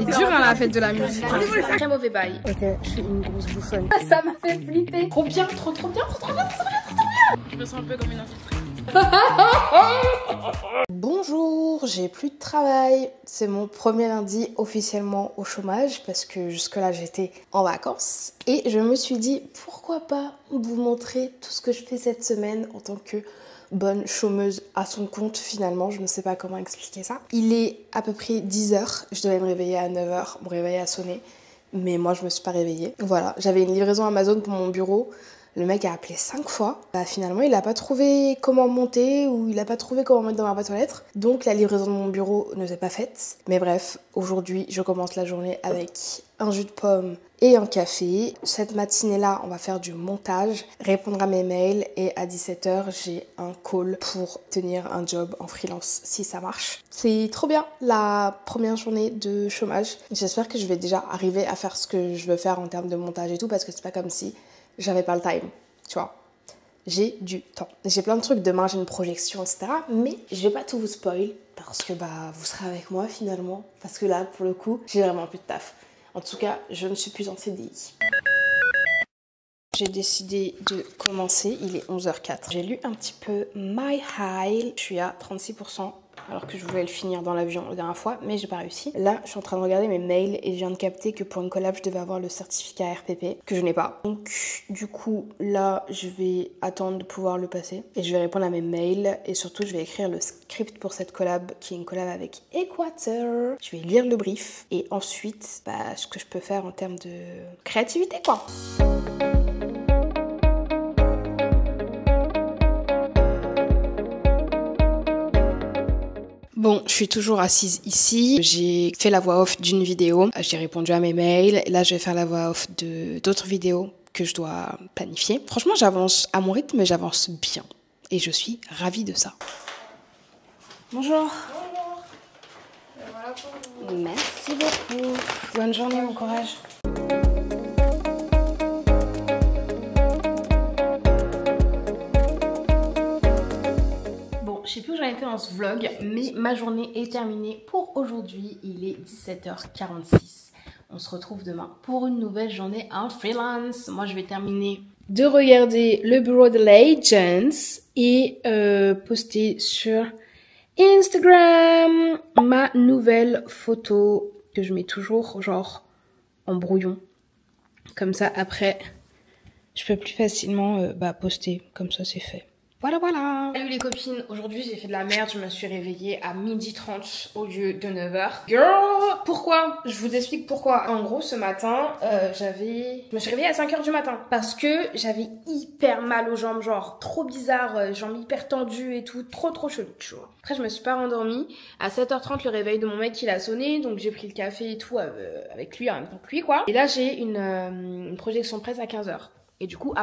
C'est dur hein, la fête de la musique. Très mauvais bail. Ok, je suis une grosse bouffonne. Ça m'a fait flipper. Trop bien, trop bien. Je me sens un peu comme une infiltrée. Bonjour, j'ai plus de travail. C'est mon premier lundi officiellement au chômage parce que jusque-là j'étais en vacances. Et je me suis dit pourquoi pas vous montrer tout ce que je fais cette semaine en tant que bonne chômeuse à son compte finalement. Je ne sais pas comment expliquer ça. Il est à peu près 10h. Je devais me réveiller à 9h. Mon réveil a sonné. Mais moi je me suis pas réveillée. Voilà, j'avais une livraison Amazon pour mon bureau. Le mec a appelé 5 fois. Finalement, il n'a pas trouvé comment monter ou il n'a pas trouvé comment mettre dans ma boîte aux lettres. Donc, la livraison de mon bureau ne s'est pas faite. Mais bref, aujourd'hui, je commence la journée avec un jus de pomme et un café. Cette matinée-là, on va faire du montage, répondre à mes mails et à 17h, j'ai un call pour tenir un job en freelance si ça marche. C'est trop bien, la première journée de chômage. J'espère que je vais déjà arriver à faire ce que je veux faire en termes de montage et tout parce que c'est pas comme si j'avais pas le time, tu vois. J'ai du temps. J'ai plein de trucs, demain j'ai une projection, etc. Mais je vais pas tout vous spoil parce que vous serez avec moi finalement. Parce que là, pour le coup, j'ai vraiment plus de taf. En tout cas, je ne suis plus en CDI. J'ai décidé de commencer, il est 11h04. J'ai lu un petit peu My High. Je suis à 36%. Alors que je voulais le finir dans l'avion la dernière fois, mais j'ai pas réussi. Là, je suis en train de regarder mes mails et je viens de capter que pour une collab, je devais avoir le certificat RPP, que je n'ai pas. Donc, du coup, là, je vais attendre de pouvoir le passer et je vais répondre à mes mails et surtout, je vais écrire le script pour cette collab, qui est une collab avec Equator. Je vais lire le brief et ensuite, ce que je peux faire en termes de créativité, quoi. Bon, je suis toujours assise ici. J'ai fait la voix off d'une vidéo. J'ai répondu à mes mails. Là, je vais faire la voix off d'autres vidéos que je dois planifier. Franchement, j'avance à mon rythme, mais j'avance bien. Et je suis ravie de ça. Bonjour. Bonjour. Merci beaucoup. Bonne journée, bon courage. Je sais plus où j'en étais dans ce vlog, mais ma journée est terminée pour aujourd'hui. Il est 17h46. On se retrouve demain pour une nouvelle journée en freelance. Moi, je vais terminer de regarder le bureau de l'agence et poster sur Instagram ma nouvelle photo que je mets toujours genre en brouillon. Comme ça, après, je peux plus facilement poster. Comme ça, c'est fait. Voilà. Salut les copines, aujourd'hui j'ai fait de la merde, je me suis réveillée à 12h30 au lieu de 9h. Girl, pourquoi? Je vous explique pourquoi. En gros, ce matin, je me suis réveillée à 5h du matin parce que j'avais hyper mal aux jambes, genre trop bizarre, jambes hyper tendues et tout, trop chelou, tu vois. Après, je me suis pas rendormie. À 7h30, le réveil de mon mec, il a sonné, donc j'ai pris le café et tout avec lui, en même temps que lui, quoi. Et là, j'ai une projection presse à 15h. Et du coup,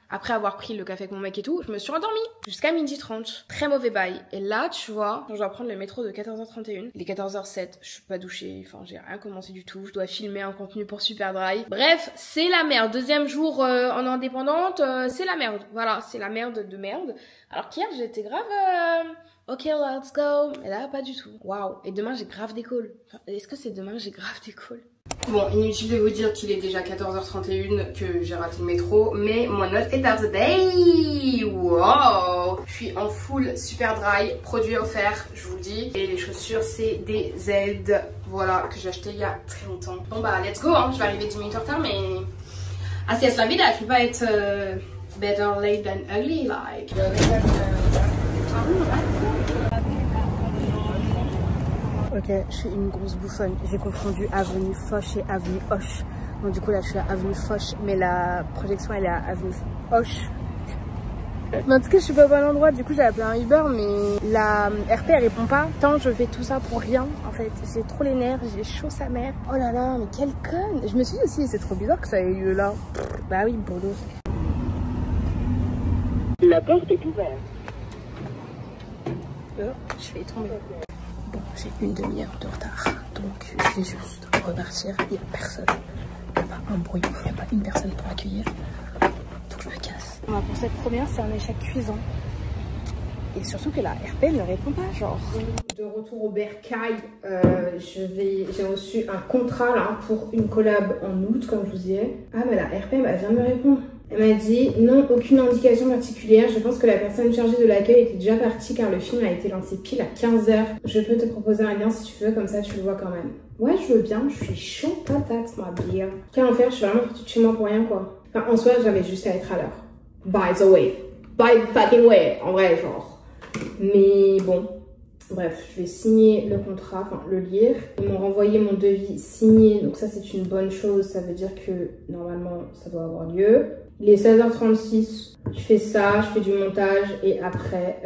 après avoir pris le café avec mon mec et tout, je me suis endormie jusqu'à 12h30. Très mauvais bail. Et là, tu vois, je dois prendre le métro de 14h31. Il est 14h07, je suis pas douchée, enfin j'ai rien commencé du tout. Je dois filmer un contenu pour Superdry. Bref, c'est la merde. Deuxième jour en indépendante, c'est la merde. Voilà, c'est la merde de merde. Alors qu'hier, j'étais grave... Ok, let's go. Et là, pas du tout. Waouh. Et demain, j'ai grave des calls. Enfin, est-ce que c'est demain que j'ai grave des calls? Bon, inutile de vous dire qu'il est déjà 14h31, que j'ai raté le métro, mais mon outfit of the day, wow, je suis en full Superdry, produit offert, je vous le dis, et les chaussures c'est des Z, voilà, que j'ai acheté il y a très longtemps. Bon let's go, hein. Je vais arriver 10 minutes en retard, mais así es la vida, je peux pas être better late than ugly, like. Ok, je suis une grosse bouffonne. J'ai confondu avenue Foch et avenue Hoche. Donc du coup là je suis à avenue Foch, mais la projection elle est à avenue Hoche. Mais en tout cas je suis pas au bon endroit, du coup j'ai appelé un Uber mais la RP elle répond pas. Tant je fais tout ça pour rien en fait. J'ai trop les nerfs, j'ai chaud sa mère. Oh là là, mais quelle conne. Je me suis dit aussi c'est trop bizarre que ça ait lieu là. Bah oui, Bordeaux. La porte est ouverte. Je vais tomber. Bon, j'ai une demi-heure de retard, donc je vais juste repartir. Il n'y a personne, il n'y a pas un bruit, il n'y a pas une personne pour accueillir. Donc je me casse. Pour cette première, c'est un échec cuisant. Et surtout que la RP ne répond pas, genre De retour au Bercail, j'ai reçu un contrat là pour une collab en août, comme je vous disais. Ah, mais la RPM, elle vient de me répondre. Elle m'a dit non, aucune indication particulière. Je pense que la personne chargée de l'accueil était déjà partie car le film a été lancé pile à 15 h. Je peux te proposer un lien si tu veux, comme ça tu le vois quand même. Ouais, je veux bien, je suis chaud patate, ma bière. Quel enfer, je suis vraiment partie de chez moi pour rien quoi. Enfin, en soi, j'avais juste à être à l'heure. By the way. By the fucking way. En vrai, genre. Mais bon. Bref, je vais signer le contrat, enfin le lire. Ils m'ont renvoyé mon devis signé, donc ça c'est une bonne chose. Ça veut dire que normalement ça doit avoir lieu. Il est 16h36, je fais ça, je fais du montage et après,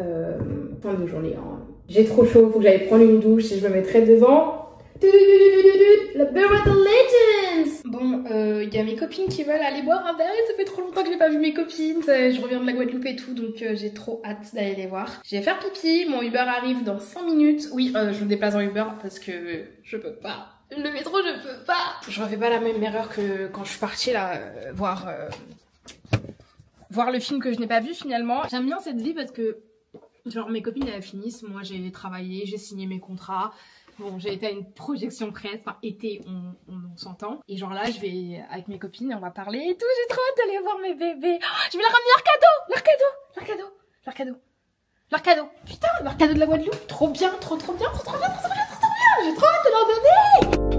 fin de journée. Hein. J'ai trop chaud, faut que j'aille prendre une douche et je me mettrai devant. Le Bear of the Legends. Bon, y a mes copines qui veulent aller boire un verre et ça fait trop longtemps que j'ai pas vu mes copines. Je reviens de la Guadeloupe et tout, donc j'ai trop hâte d'aller les voir. Je vais faire pipi, mon Uber arrive dans 5 minutes. Oui, je me déplace en Uber parce que je peux pas. Le métro, je peux pas. Je refais pas la même erreur que quand je suis partie là, voir le film que je n'ai pas vu finalement. J'aime bien cette vie parce que genre mes copines elles finissent, moi j'ai travaillé, j'ai signé mes contrats. Bon, j'ai été à une projection presse, enfin été, on s'entend. Et genre là, je vais avec mes copines, on va parler et tout. J'ai trop hâte d'aller voir mes bébés. Oh, je vais leur ramener leur cadeau. Putain, leur cadeau de la Guadeloupe. Trop bien, trop bien. J'ai trop hâte de leur donner.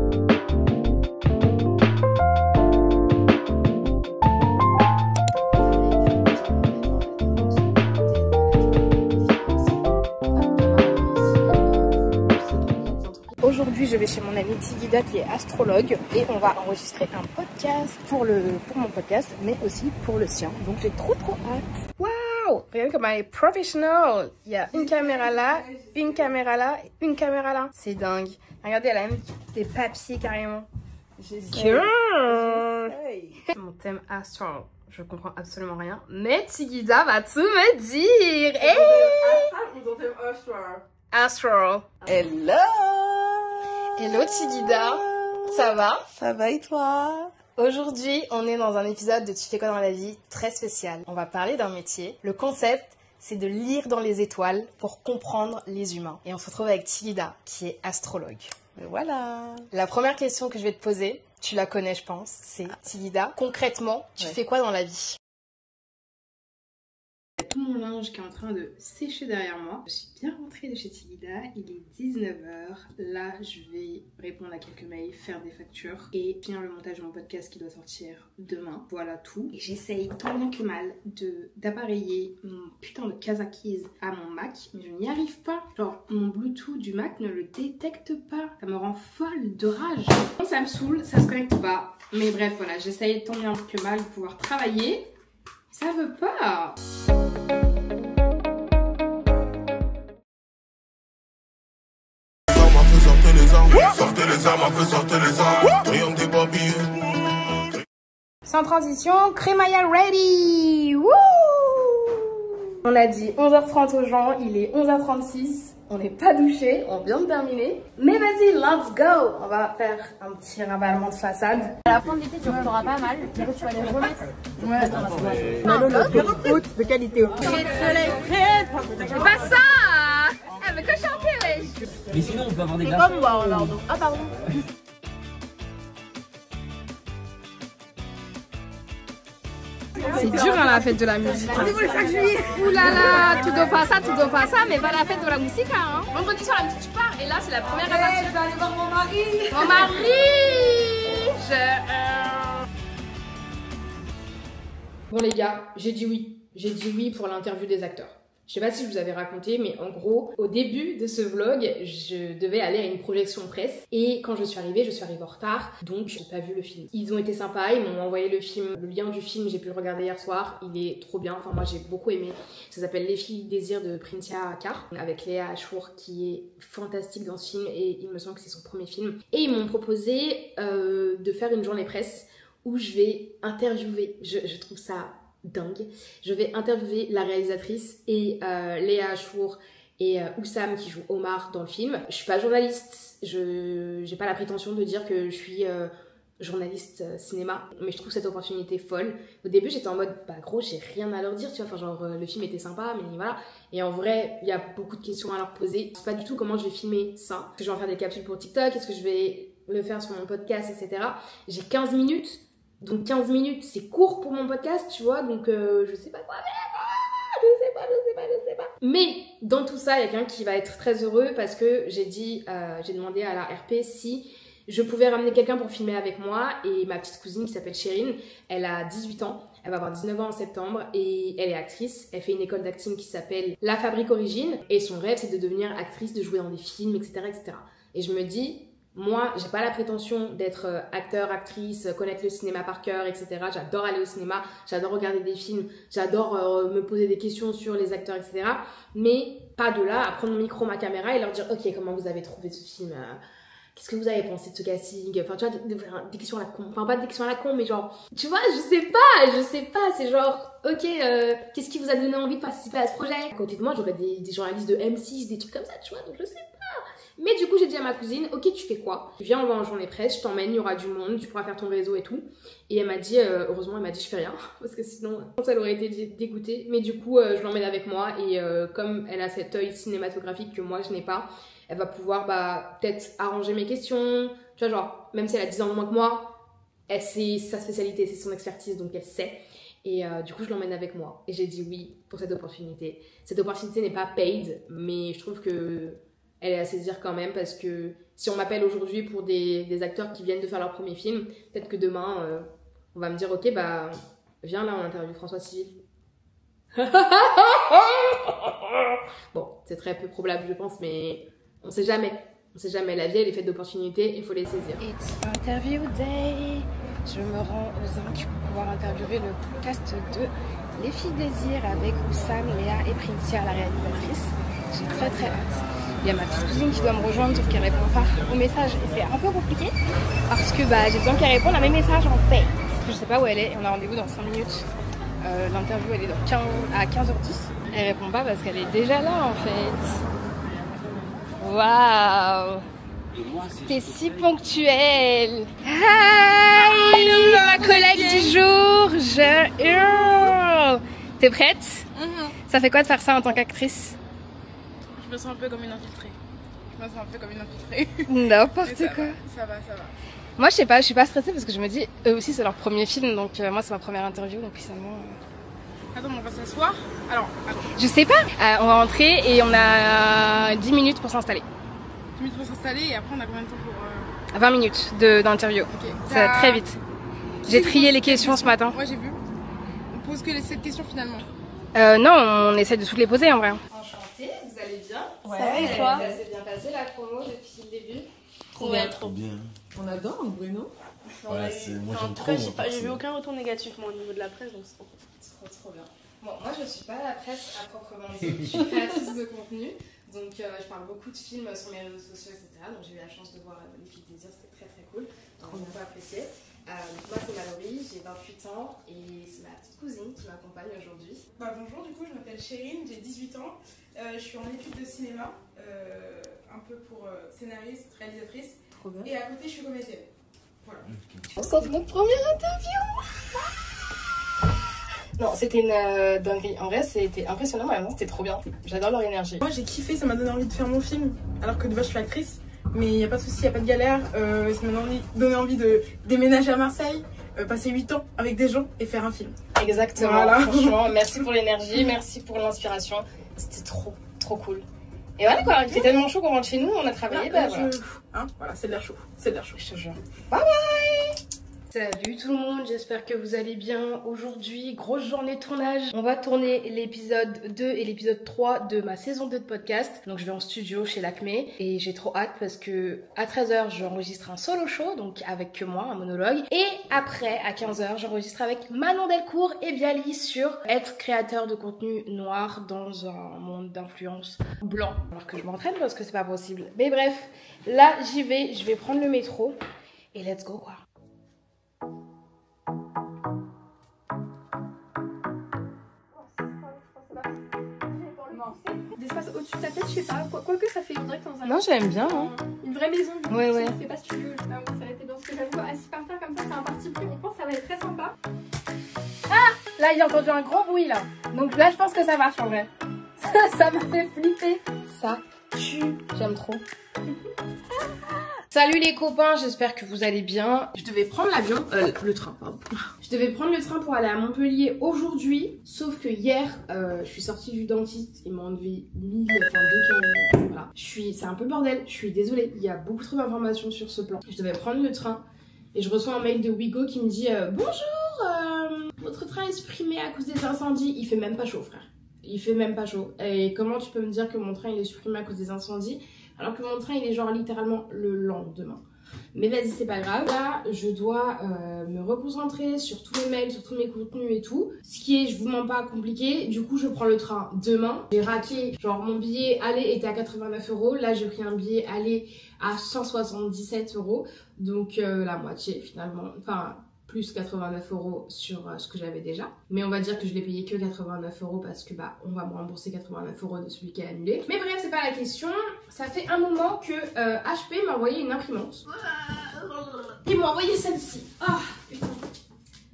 Aujourd'hui, je vais chez mon amie Tigida qui est astrologue et on va enregistrer un podcast pour mon podcast, mais aussi pour le sien. Donc j'ai trop hâte. Waouh! Regardez comme elle est professionnelle. Il y a une caméra là, une caméra là, une caméra là. C'est dingue. Regardez, elle a même des papiers carrément. J'essaie. Mon thème astral. Je comprends absolument rien. Mais Tigida va tout me dire. Hey! Astral ou ton thème astral? Astral. Hello! Hello Tigida, ça va? Ça va et toi? Aujourd'hui, on est dans un épisode de Tu fais quoi dans la vie très spécial. On va parler d'un métier. Le concept, c'est de lire dans les étoiles pour comprendre les humains. Et on se retrouve avec Tigida, qui est astrologue. Et voilà. La première question que je vais te poser, tu la connais je pense, c'est Tigida. Concrètement, tu fais quoi dans la vie? Tout mon linge qui est en train de sécher derrière moi. Je suis bien rentrée de chez Tigida, il est 19 h. Là, je vais répondre à quelques mails, faire des factures et finir le montage de mon podcast qui doit sortir demain. Voilà tout. Et j'essaye tant bien que mal d'appareiller mon putain de Kazakis à mon Mac, mais je n'y arrive pas. Genre, mon Bluetooth du Mac ne le détecte pas. Ça me rend folle de rage. Ça me saoule, ça se connecte pas. Mais bref, voilà, j'essaye tant bien que mal de pouvoir travailler. Ça veut pas. Sortez les armes, triomphe des Bobby. Sans transition, Crémaillère ready. Wouh! On a dit 11h30 aux gens, il est 11h36. On n'est pas douché, on vient de terminer. Mais vas-y, let's go! On va faire un petit ravalement de façade. À la fin de l'été, tu en auras pas mal. Du coup, tu vas les remettre. Ouais. Manon, notre haute de qualité. C'est pas ça! Elle veut que chanter, wesh! Mais sinon, on peut avoir des C'est glaces. comme moi, alors. Ah, pardon. C'est dur hein, la fête de la musique. C'est pour le 5 juillet. Ouh là là, tout doit pas ça, mais pas la fête de la musique, hein. Vendredi soir, la musique, tu pars. Et là, c'est la première aventure. Je vais aller voir mon mari. Mon mari! Bon les gars, j'ai dit oui. J'ai dit oui pour l'interview des acteurs. Je sais pas si je vous avais raconté, mais en gros, au début de ce vlog, je devais aller à une projection presse. Et quand je suis arrivée en retard, donc j'ai pas vu le film. Ils ont été sympas, ils m'ont envoyé le film, le lien du film, j'ai pu le regarder hier soir. Il est trop bien, enfin moi j'ai beaucoup aimé. Ça s'appelle Les filles désir de Princia Carr, avec Léa Achour qui est fantastique dans ce film et il me semble que c'est son premier film. Et ils m'ont proposé de faire une journée presse où je vais interviewer, je trouve ça dingue. Je vais interviewer la réalisatrice et Léa Achour et Oussam qui joue Omar dans le film. Je suis pas journaliste, j'ai pas la prétention de dire que je suis journaliste cinéma, mais je trouve cette opportunité folle. Au début j'étais en mode bah gros j'ai rien à leur dire, tu vois, enfin genre le film était sympa mais voilà, et en vrai il y a beaucoup de questions à leur poser. Je sais pas du tout comment je vais filmer ça, est-ce que je vais en faire des capsules pour TikTok, est-ce que je vais le faire sur mon podcast, etc. J'ai 15 minutes, donc 15 minutes c'est court pour mon podcast, tu vois, donc je sais pas quoi faire, je sais pas. Mais dans tout ça il y a quelqu'un qui va être très heureux parce que j'ai demandé à la RP si je pouvais ramener quelqu'un pour filmer avec moi, et ma petite cousine qui s'appelle Chérine, elle a 18 ans, elle va avoir 19 ans en septembre et elle est actrice. Elle fait une école d'acting qui s'appelle La Fabrique Origine et son rêve c'est de devenir actrice, de jouer dans des films, etc. etc. Et je me dis, moi j'ai pas la prétention d'être acteur, actrice, connaître le cinéma par cœur, etc. J'adore aller au cinéma, j'adore regarder des films, j'adore me poser des questions sur les acteurs, etc. Mais pas de là à prendre mon micro, ma caméra et leur dire ok comment vous avez trouvé ce film, qu'est-ce que vous avez pensé de ce casting? Enfin, tu vois, des questions à la con. Enfin, pas des questions à la con, mais genre, tu vois, je sais pas. C'est genre, ok, qu'est-ce qui vous a donné envie de participer à ce projet? À côté de moi, j'aurais des journalistes de M6, des trucs comme ça, tu vois, donc je sais pas. Mais du coup, j'ai dit à ma cousine, ok, tu fais quoi? Viens, on va en journée presse, je t'emmène, il y aura du monde, tu pourras faire ton réseau et tout. Et elle m'a dit, heureusement, elle m'a dit, je fais rien, parce que sinon, elle aurait été dégoûtée. Mais du coup, je l'emmène avec moi, et comme elle a cet œil cinématographique que moi, je n'ai pas, elle va pouvoir peut-être arranger mes questions, tu vois, genre, même si elle a 10 ans de moins que moi, c'est sa spécialité, c'est son expertise, donc elle sait. Et du coup, je l'emmène avec moi. Et j'ai dit oui pour cette opportunité. Cette opportunité n'est pas paid, mais je trouve que elle est à saisir quand même, parce que si on m'appelle aujourd'hui pour des acteurs qui viennent de faire leur premier film, peut-être que demain, on va me dire ok, viens là, on interviewe François Civil. Bon, c'est très peu probable, je pense, mais on sait jamais. On sait jamais, la vie elle est faite d'opportunités, il faut les saisir. It's interview day. Je me rends aux Incs pour pouvoir interviewer le podcast de Les Filles Désir avec Oussam, Léa et Princia, la réalisatrice. J'ai très hâte. Il y a ma petite cousine qui doit me rejoindre, sauf qu'elle répond pas au message et c'est un peu compliqué parce que j'ai besoin qu'elle réponde à mes messages en fait. Je sais pas où elle est, on a rendez-vous dans 5 minutes. L'interview elle est à 15h10. Elle répond pas parce qu'elle est déjà là en fait. Waouh! T'es si ponctuelle! Hi! Ma collègue du jour! T'es prête? Ça fait quoi de faire ça en tant qu'actrice? Je me sens un peu comme une infiltrée. N'importe quoi. Ça va. Moi je sais pas, je suis pas stressée parce que je me dis, eux aussi c'est leur premier film, donc moi c'est ma première interview, donc finalement... Attends, on va s'asseoir. Alors, attends. Je sais pas, on va rentrer et on a 10 minutes pour s'installer. 10 minutes pour s'installer et après on a combien de temps pour... 20 minutes d'interview. Ok. Ça va très vite. J'ai trié les questions ce matin. Ouais, j'ai vu. On pose que les 7 questions finalement. Non, on essaie de toutes les poser en vrai. Enchantée, vous allez bien? Ouais, ça va et toi? Ça s'est bien passé la promo depuis le début? Trop bien. Trop bien. On adore Bruno. Ouais, moi En j'aime tout trop. cas, j'ai vu aucun retour négatif moi, au niveau de la presse, donc c'est Trop bien. Bon, moi je suis pas à la presse à proprement dit, je suis créatrice de contenu, donc je parle beaucoup de films sur mes réseaux sociaux, etc. Donc j'ai eu la chance de voir Les Filles Désir, c'était très cool, donc j'ai beaucoup apprécié. Moi c'est Mallory, j'ai 28 ans et c'est ma petite cousine qui m'accompagne aujourd'hui. Bonjour, du coup je m'appelle Chérine, j'ai 18 ans, je suis en études de cinéma, un peu pour scénariste, réalisatrice, et à côté je suis comédienne. Voilà. C'est notre première interview. Non, c'était une dinguerie. En vrai, c'était impressionnant, mais vraiment, c'était trop bien. J'adore leur énergie. Moi j'ai kiffé, ça m'a donné envie de faire mon film, alors que de base je suis actrice, mais il n'y a pas de souci, il n'y a pas de galère. Ça m'a donné envie de déménager à Marseille, passer 8 ans avec des gens et faire un film. Exactement, voilà. Franchement, merci pour l'énergie, merci pour l'inspiration. C'était trop cool. Et voilà quoi, il fait tellement chaud qu'on rentre chez nous, on a travaillé, voilà. Voilà, c'est de l'air chaud, c'est de l'air chaud. Je te jure. Bye bye. Salut tout le monde, j'espère que vous allez bien. Aujourd'hui, grosse journée de tournage. On va tourner l'épisode 2 et l'épisode 3 de ma saison 2 de podcast. Donc je vais en studio chez l'Acme et j'ai trop hâte parce que à 13h, j'enregistre un solo show, donc avec que moi, un monologue. Et après, à 15h, j'enregistre avec Manon Delcourt et Bialy sur être créateur de contenu noir dans un monde d'influence blanc. Alors que je m'entraîne parce que c'est pas possible. Mais bref, là j'y vais, je vais prendre le métro et let's go quoi. d'espace au-dessus de ta tête, je sais pas. Quoique ça fait direct dans un. Non, j'aime bien. Hein. Une vraie maison. Ouais. Ça fait pas studio. Ça aurait été bien. Parce que j'avoue, assis par terre comme un parti pris, on pense que ça va être très sympa. Là, j'ai entendu un gros bruit là. Donc là, je pense que ça marche en vrai. Ça m'a fait flipper. Ça tue. J'aime trop. Salut les copains, j'espère que vous allez bien. Je devais prendre l'avion, le train, pardon. Je devais prendre le train pour aller à Montpellier aujourd'hui. Sauf que hier, je suis sortie du dentiste. Ils m'ont enlevé 2 caries. Voilà. C'est un peu le bordel. Je suis désolée. Il y a beaucoup trop d'informations sur ce plan. Je devais prendre le train. Et je reçois un mail de Wigo qui me dit bonjour, votre train est supprimé à cause des incendies. Il fait même pas chaud, frère. Il fait même pas chaud. Et comment tu peux me dire que mon train il est supprimé à cause des incendies alors que mon train il est genre littéralement le lendemain? Mais vas-y, c'est pas grave. Là, je dois me reconcentrer sur tous mes mails, sur tous mes contenus et tout. Ce qui est, je vous mens pas, compliqué. Du coup, je prends le train demain. J'ai raqué, genre mon billet aller était à 89 €. Là, j'ai pris un billet aller à 177 €. Donc la moitié finalement. Enfin, plus 89 € sur ce que j'avais déjà. Mais on va dire que je l'ai payé que 89 € parce que bah on va me rembourser 89 € de celui qui est annulé. Mais bref, c'est pas la question. Ça fait un moment que HP m'a envoyé une imprimante. Ils m'ont envoyé celle-ci. Ah putain.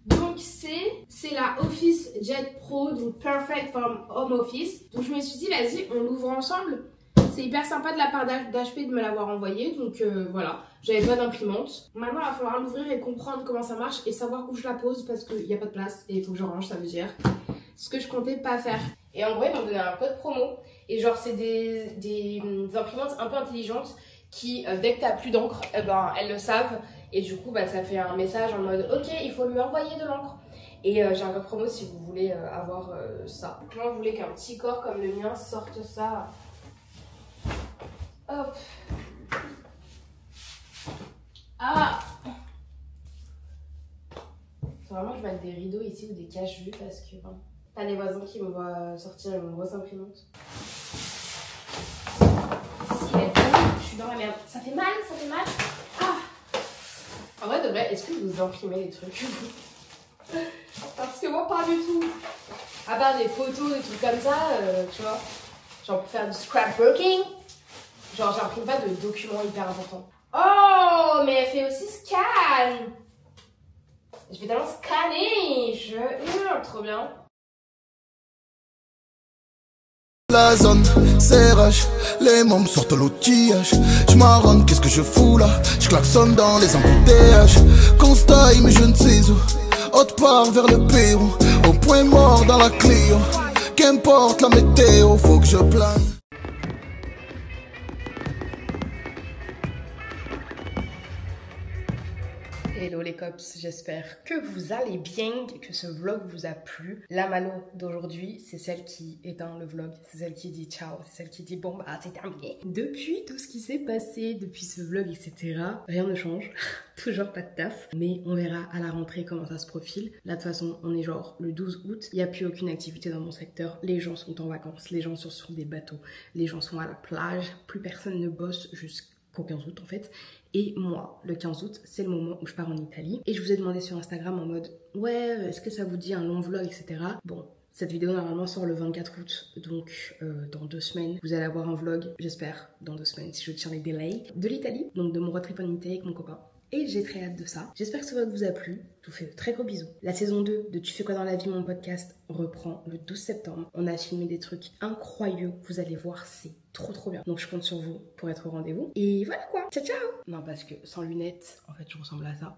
Donc c'est la Office Jet Pro, donc Perfect from Home Office. Donc je me suis dit vas-y, on l'ouvre ensemble. C'est hyper sympa de la part d'HP de me l'avoir envoyé, donc voilà, j'avais pas d'imprimante. Maintenant, il va falloir l'ouvrir et comprendre comment ça marche et savoir où je la pose parce qu'il n'y a pas de place et il faut que je range, ça veut dire. Ce que je comptais pas faire. Et en vrai, ils m'ont donné un code promo et genre, c'est des imprimantes un peu intelligentes qui, dès que t'as plus d'encre, eh ben, elles le savent et du coup, bah, ça fait un message en mode ok, il faut lui envoyer de l'encre. Et j'ai un code promo si vous voulez avoir ça. Comment vous voulez qu'un petit corps comme le mien sorte ça? Hop. Ah. Faut vraiment que je mette des rideaux ici ou des caches-vues parce que bon, t'as les voisins qui me voient sortir une grosse imprimante. Si elle tombe, je suis dans la merde. Ça fait mal, ça fait mal. Ah. En vrai de vrai, est-ce que vous imprimez les trucs? Parce que moi pas du tout. À part des photos, des trucs comme ça, tu vois. Genre pour faire du scrapbooking. Genre, j'imprime pas de documents hyper importants. Oh, mais elle fait aussi scan. Je vais tellement scanner. Trop bien. La zone, serrage, les mômes sortent l'outillage. Je marronne, qu'est-ce que je fous là? Je klaxonne dans les embouteillages. Constat, mais je ne sais où. Haute part vers le Pérou. Au point mort dans la Clio. Qu'importe la météo, faut que je plane. Hello les cops, j'espère que vous allez bien, que ce vlog vous a plu. La Mano d'aujourd'hui, c'est celle qui éteint le vlog, c'est celle qui dit ciao, c'est celle qui dit bon bah c'est terminé. Depuis tout ce qui s'est passé, depuis ce vlog etc, rien ne change, toujours pas de taf. Mais on verra à la rentrée comment ça se profile. Là de toute façon on est genre le 12 août, il n'y a plus aucune activité dans mon secteur, les gens sont en vacances, les gens sont sur des bateaux, les gens sont à la plage, plus personne ne bosse jusqu'au 15 août en fait. Et moi, le 15 août, c'est le moment où je pars en Italie. Et je vous ai demandé sur Instagram en mode ouais, est-ce que ça vous dit un long vlog, etc. Bon, cette vidéo normalement sort le 24 août, donc dans 2 semaines, vous allez avoir un vlog, j'espère, dans 2 semaines, si je tiens les délais, de l'Italie, donc de mon road trip en Italie avec mon copain. Et j'ai très hâte de ça. J'espère que ce vlog vous a plu. Je vous fais de très gros bisous. La saison 2 de Tu fais quoi dans la vie, mon podcast, reprend le 12 septembre. On a filmé des trucs incroyables. Vous allez voir, c'est trop bien. Donc je compte sur vous pour être au rendez-vous. Et voilà quoi. Ciao ciao. Non, parce que sans lunettes, en fait, je ressemble à ça.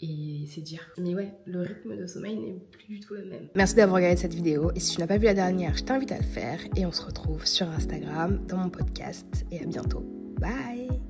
Et c'est dire. Mais ouais, le rythme de sommeil n'est plus du tout le même. Merci d'avoir regardé cette vidéo. Et si tu n'as pas vu la dernière, je t'invite à le faire. Et on se retrouve sur Instagram, dans mon podcast. Et à bientôt. Bye.